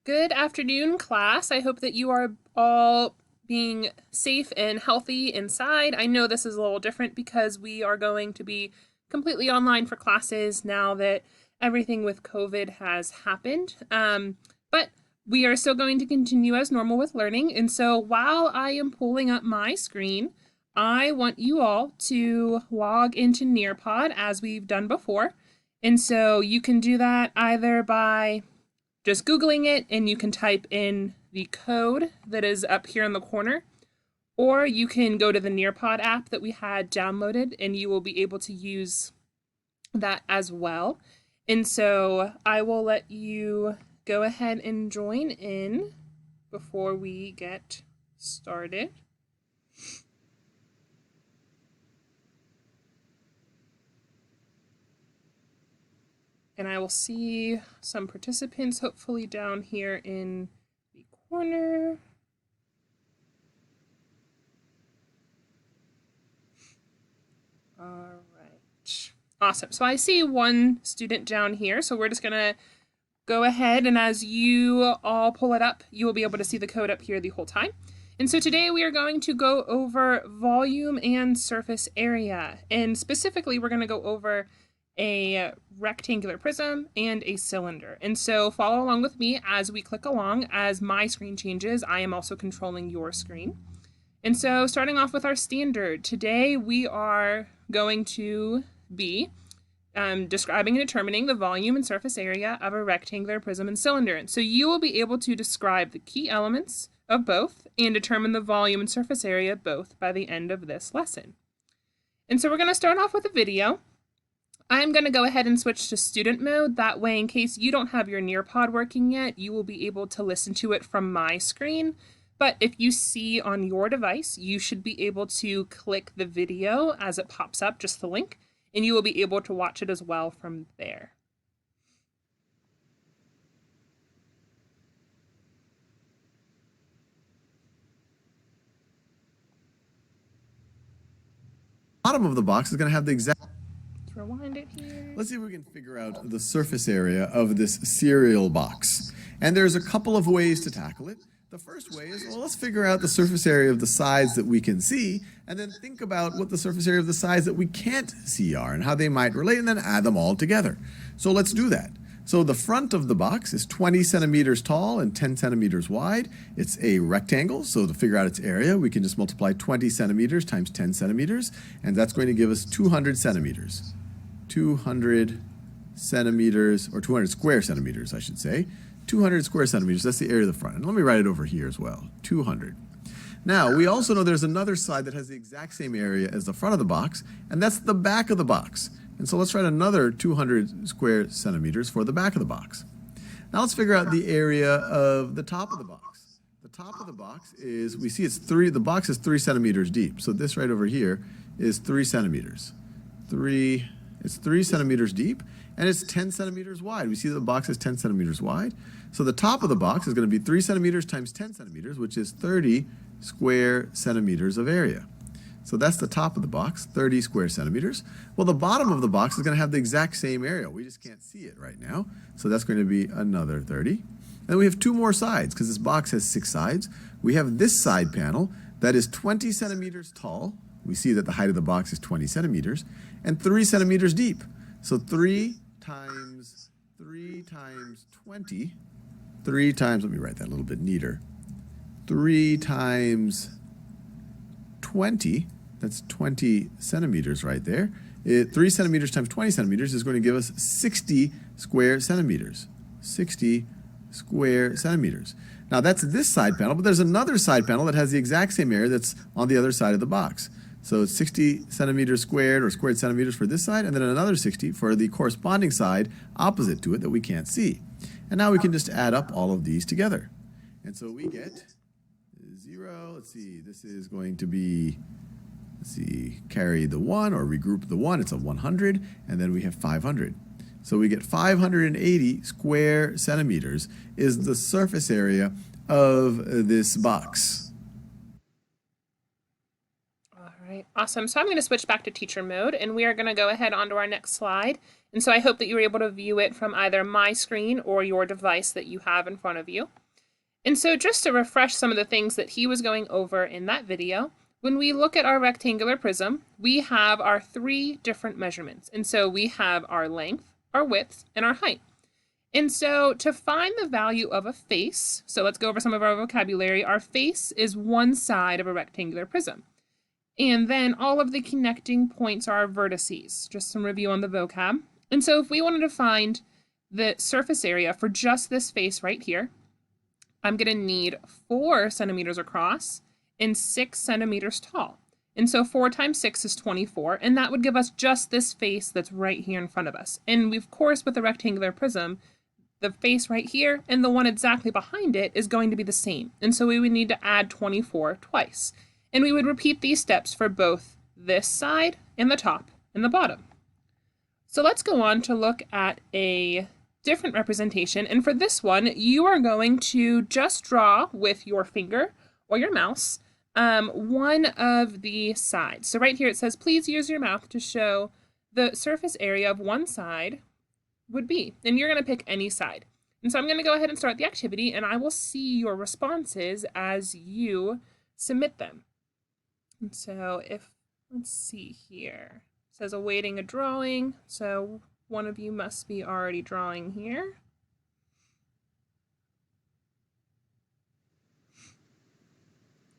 Good afternoon, class. I hope that you are all being safe and healthy inside. I know this is a little different because we are going to be completely online for classes now that everything with COVID has happened. But we are still going to continue as normal with learning. And so while I am pulling up my screen, I want you all to log into Nearpod as we've done before. And so you can do that either by just Googling it and you can type in the code that is up here in the corner, or you can go to the Nearpod app that we had downloaded and you will be able to use that as well. And so I will let you go ahead and join in before we get started. And I will see some participants hopefully down here in the corner. All right. Awesome. So I see one student down here. So we're just going to go ahead, and as you all pull it up, you will be able to see the code up here the whole time. And so today we are going to go over volume and surface area. And specifically, we're going to go over a rectangular prism and a cylinder. And so follow along with me as we click along. As my screen changes, I am also controlling your screen. And so starting off with our standard, today we are going to be describing and determining the volume and surface area of a rectangular prism and cylinder. And so you will be able to describe the key elements of both and determine the volume and surface area of both by the end of this lesson. And so we're going to start off with a video. I'm going to go ahead and switch to student mode. That way, in case you don't have your Nearpod working yet, you will be able to listen to it from my screen. But if you see on your device, you should be able to click the video as it pops up, just the link, and you will be able to watch it as well from there. Bottom of the box is going to have the exact. Let's rewind it here. Let's see if we can figure out the surface area of this cereal box. And there's a couple of ways to tackle it. The first way is, well, let's figure out the surface area of the sides that we can see, and then think about what the surface area of the sides that we can't see are and how they might relate, and then add them all together. So let's do that. So the front of the box is 20 centimeters tall and 10 centimeters wide. It's a rectangle, so to figure out its area, we can just multiply 20 centimeters times 10 centimeters, and that's going to give us 200 centimeters. 200 centimeters, or 200 square centimeters, I should say. 200 square centimeters, that's the area of the front. And let me write it over here as well, 200. Now, we also know there's another side that has the exact same area as the front of the box, and that's the back of the box. And so let's write another 200 square centimeters for the back of the box. Now let's figure out the area of the top of the box. The top of the box is, we see the box is 3 centimeters deep. So this right over here is 3 centimeters. It's 3 centimeters deep, and it's 10 centimeters wide. We see that the box is 10 centimeters wide. So the top of the box is going to be 3 centimeters times 10 centimeters, which is 30 square centimeters of area. So that's the top of the box, 30 square centimeters. Well, the bottom of the box is going to have the exact same area. We just can't see it right now. So that's going to be another 30. And we have 2 more sides, because this box has 6 sides. We have this side panel that is 20 centimeters tall. We see that the height of the box is 20 centimeters, and 3 centimeters deep. So 3 times 20, 3 times, let me write that a little bit neater. 3 times 20, that's 20 centimeters right there. 3 centimeters times 20 centimeters is going to give us 60 square centimeters. 60 square centimeters. Now that's this side panel, but there's another side panel that has the exact same area that's on the other side of the box. So it's 60 centimeters squared, or squared centimeters for this side, and then another 60 for the corresponding side opposite to it that we can't see. And now we can just add up all of these together. And so we get 0, let's see, this is going to be, let's see, carry the 1 or regroup the 1, it's a 100, and then we have 500. So we get 580 square centimeters is the surface area of this box. All right, awesome. So I'm going to switch back to teacher mode, and we are going to go ahead onto our next slide And so I hope that you were able to view it from either my screen or your device that you have in front of you. And so just to refresh some of the things that he was going over in that video, when we look at our rectangular prism, we have our 3 different measurements. And so we have our length, our width, and our height. And so to find the value of a face, so let's go over some of our vocabulary. Our face is one side of a rectangular prism. And then all of the connecting points are our vertices, just some review on the vocab. And so if we wanted to find the surface area for just this face right here, I'm going to need 4 centimeters across and 6 centimeters tall. And so 4 times 6 is 24, and that would give us just this face that's right here in front of us. And of course, with a rectangular prism, the face right here and the one exactly behind it is going to be the same. And so we would need to add 24 twice. And we would repeat these steps for both this side and the top and the bottom. So let's go on to look at a different representation. And for this one, you are going to just draw with your finger or your mouse one of the sides. So right here it says, please use your mouth to show the surface area of one side would be. And you're going to pick any side. And so I'm going to go ahead and start the activity, and I will see your responses as you submit them. And so let's see here. It says awaiting a drawing. So one of you must be already drawing here.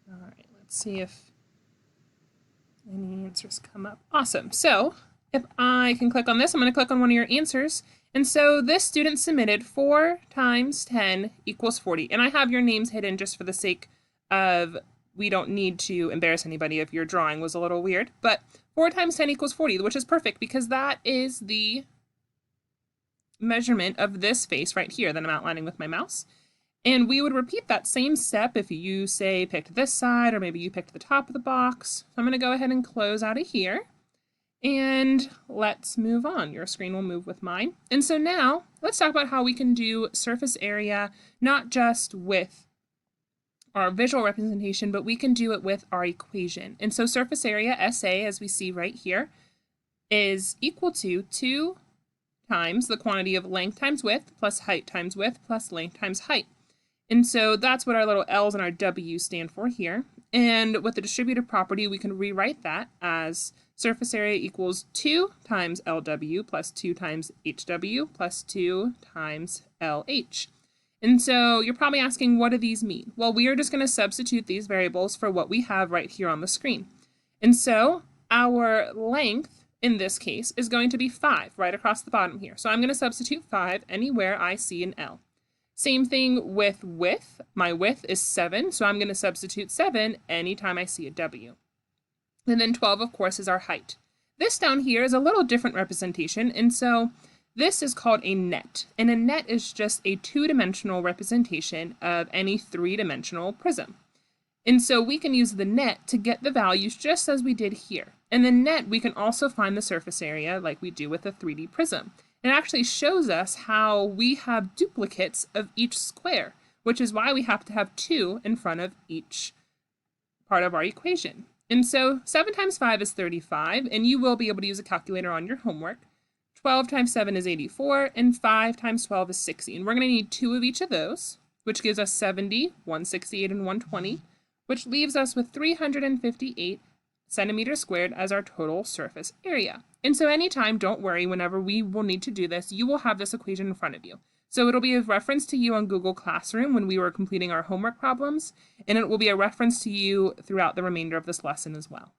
All right, let's see if any answers come up. Awesome. So if I can click on this, I'm going to click on one of your answers. And so this student submitted 4 times 10 equals 40. And I have your names hidden just for the sake of we don't need to embarrass anybody if your drawing was a little weird. But 4 times 10 equals 40, which is perfect because that is the measurement of this face right here that I'm outlining with my mouse. And we would repeat that same step if you, say, picked this side, or maybe you picked the top of the box. So I'm going to go ahead and close out of here. And let's move on. Your screen will move with mine. And so now let's talk about how we can do surface area, not just with our visual representation, but we can do it with our equation. And so surface area, SA, as we see right here, is equal to 2 times the quantity of length times width plus height times width plus length times height. And so that's what our little L's and our W's stand for here. And with the distributive property, we can rewrite that as surface area equals 2 times LW plus 2 times HW plus 2 times LH. And so you're probably asking, what do these mean? Well, we are just going to substitute these variables for what we have right here on the screen. And so our length in this case is going to be 5 right across the bottom here. So I'm going to substitute 5 anywhere I see an L. Same thing with width. My width is 7, so I'm going to substitute 7 anytime I see a W. And then 12, of course, is our height. This down here is a little different representation, and so this is called a net. And a net is just a 2-dimensional representation of any 3-dimensional prism. And so we can use the net to get the values just as we did here. And the net, we can also find the surface area like we do with a 3D prism. It actually shows us how we have duplicates of each square, which is why we have to have 2 in front of each part of our equation. And so 7 times 5 is 35, and you will be able to use a calculator on your homework. 12 times 7 is 84, and 5 times 12 is 60. And we're going to need 2 of each of those, which gives us 70, 168, and 120, which leaves us with 358 centimeters squared as our total surface area. And so anytime, don't worry, whenever we will need to do this, you will have this equation in front of you. So it'll be a reference to you on Google Classroom when we were completing our homework problems, and it will be a reference to you throughout the remainder of this lesson as well.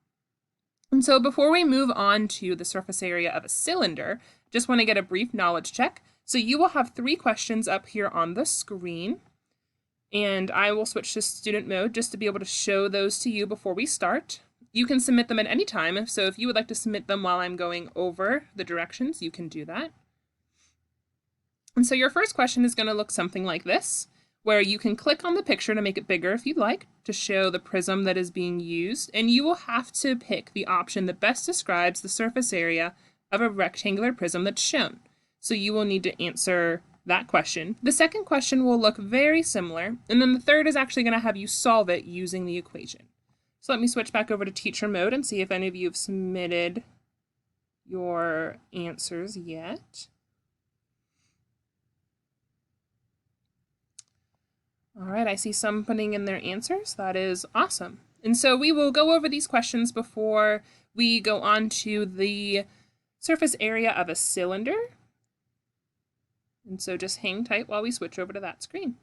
And so before we move on to the surface area of a cylinder, just want to get a brief knowledge check. So you will have 3 questions up here on the screen, and I will switch to student mode just to be able to show those to you before we start. You can submit them at any time, so if you would like to submit them while I'm going over the directions, you can do that. And so your first question is going to look something like this, where you can click on the picture to make it bigger if you'd like, to show the prism that is being used, and you will have to pick the option that best describes the surface area of a rectangular prism that's shown. So you will need to answer that question. The second question will look very similar, and then the third is actually going to have you solve it using the equation. So let me switch back over to teacher mode and see if any of you have submitted your answers yet. All right, I see some putting in their answers. That is awesome. And so we will go over these questions before we go on to the surface area of a cylinder. And so just hang tight while we switch over to that screen.